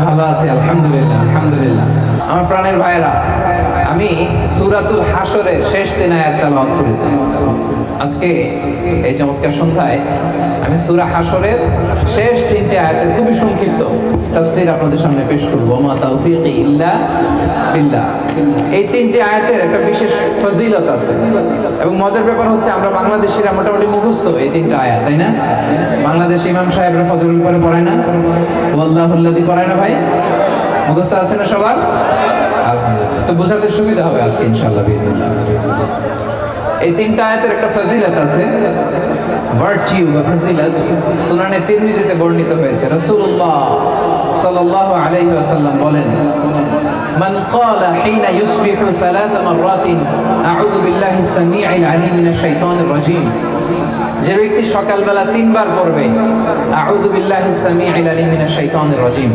ভালো আছি, আলহামদুলিল্লাহ আলহামদুলিল্লাহ। আমার প্রাণের ভাইরা, আমি সূরাতুল হাশরের শেষ 3 আয়াত তেলাওয়াত করেছি। আজকে এই চমৎকার সন্ধ্যায় আমি সূরা হাশরের শেষ 3টে আয়াতের খুবই সংক্ষিপ্ত তাফসীর আপনাদের সামনে পেশ করব। মা তাওফীকি ইল্লা বিল্লাহ। এই 3টে আয়াতের একটা বিশেষ ফজিলত আছে এবং মজার ব্যাপার হচ্ছে আমরা বাংলাদেশিরা মোটামুটি মুখস্থ এই 3টা আয়াত, তাই না? বাংলাদেশ ইমাম সাহেবরা ফজরের পরে পড়ায় না, ওয়াল্লাহুল্লাযী পড়ায় না ভাই? মুখস্থ আছে না সবার? তো বোঝাতে সুবিধা হবে আজকে ইনশাআল্লাহ বিইذنিল্লাহ। এই 3টা আয়াতের একটা ফজিলত আছে, ভার্চিউ বা ফজিলত সুনানে তিরমিজিতে বর্ণিত হয়েছে। রাসূলুল্লাহ সাল্লাল্লাহু আলাইহি ওয়াসাল্লাম বলেন, মান ক্বালা হিনা ইউসবিহু 3 মাররাতিন আউযু বিল্লাহিস সামিউল আলিম মিনাশ শাইতানির রাজীম, যে ব্যক্তি সকালবেলা 3 বার পড়বে আউযু বিল্লাহিস সামিউল আলিম মিনাশ শাইতানির রাজীম,